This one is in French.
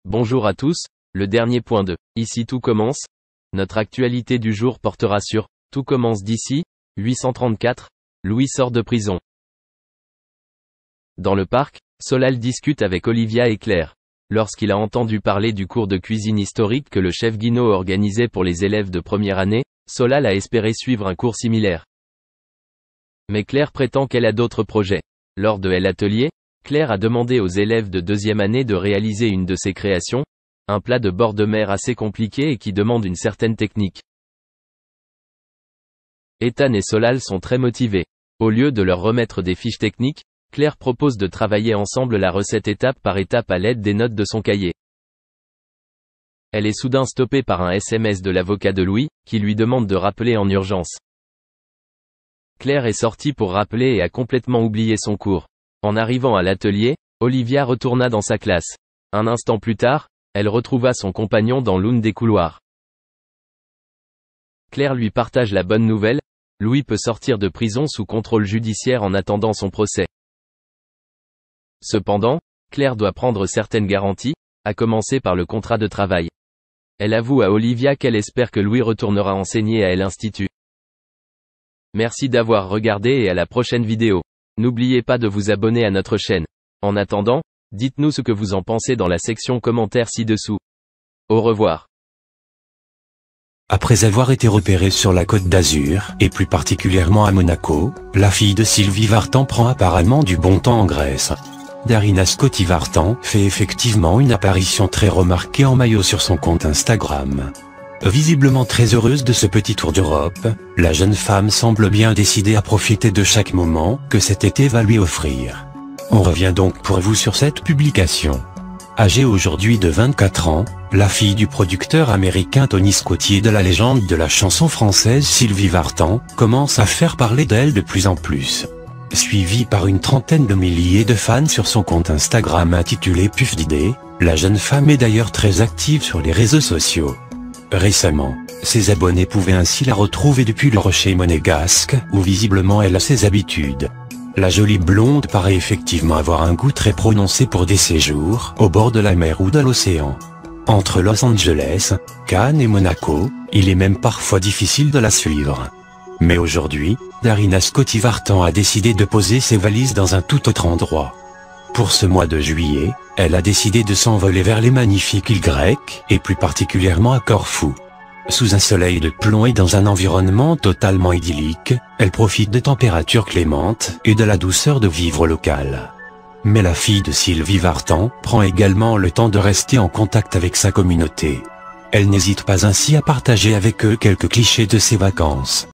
Bonjour à tous, le dernier point de Ici tout commence. Notre actualité du jour portera sur Tout commence d'ici, 834, Louis sort de prison. Dans le parc, Solal discute avec Olivia et Claire. Lorsqu'il a entendu parler du cours de cuisine historique que le chef Guinaud organisait pour les élèves de première année, Solal a espéré suivre un cours similaire. Mais Claire prétend qu'elle a d'autres projets. Lors de l'atelier, Claire a demandé aux élèves de deuxième année de réaliser une de ses créations, un plat de bord de mer assez compliqué et qui demande une certaine technique. Ethan et Solal sont très motivés. Au lieu de leur remettre des fiches techniques, Claire propose de travailler ensemble la recette étape par étape à l'aide des notes de son cahier. Elle est soudain stoppée par un SMS de l'avocat de Louis, qui lui demande de rappeler en urgence. Claire est sortie pour rappeler et a complètement oublié son cours. En arrivant à l'atelier, Olivia retourna dans sa classe. Un instant plus tard, elle retrouva son compagnon dans l'une des couloirs. Claire lui partage la bonne nouvelle, Louis peut sortir de prison sous contrôle judiciaire en attendant son procès. Cependant, Claire doit prendre certaines garanties, à commencer par le contrat de travail. Elle avoue à Olivia qu'elle espère que Louis retournera enseigner à l'Institut. Merci d'avoir regardé et à la prochaine vidéo. N'oubliez pas de vous abonner à notre chaîne. En attendant, dites-nous ce que vous en pensez dans la section commentaires ci-dessous. Au revoir. Après avoir été repérée sur la Côte d'Azur, et plus particulièrement à Monaco, la fille de Sylvie Vartan prend apparemment du bon temps en Grèce. Darina Scotti Vartan fait effectivement une apparition très remarquée en maillot sur son compte Instagram. Visiblement très heureuse de ce petit tour d'Europe, la jeune femme semble bien décidée à profiter de chaque moment que cet été va lui offrir. On revient donc pour vous sur cette publication. Âgée aujourd'hui de 24 ans, la fille du producteur américain Tony Scotti et de la légende de la chanson française Sylvie Vartan commence à faire parler d'elle de plus en plus. Suivie par une trentaine de milliers de fans sur son compte Instagram intitulé Puff d'idées, la jeune femme est d'ailleurs très active sur les réseaux sociaux. Récemment, ses abonnés pouvaient ainsi la retrouver depuis le rocher monégasque, où visiblement elle a ses habitudes. La jolie blonde paraît effectivement avoir un goût très prononcé pour des séjours au bord de la mer ou de l'océan. Entre Los Angeles, Cannes et Monaco, il est même parfois difficile de la suivre. Mais aujourd'hui, Darina Scotti Vartan a décidé de poser ses valises dans un tout autre endroit. Pour ce mois de juillet, elle a décidé de s'envoler vers les magnifiques îles grecques, et plus particulièrement à Corfou. Sous un soleil de plomb et dans un environnement totalement idyllique, elle profite de températures clémentes et de la douceur de vivre local. Mais la fille de Sylvie Vartan prend également le temps de rester en contact avec sa communauté. Elle n'hésite pas ainsi à partager avec eux quelques clichés de ses vacances.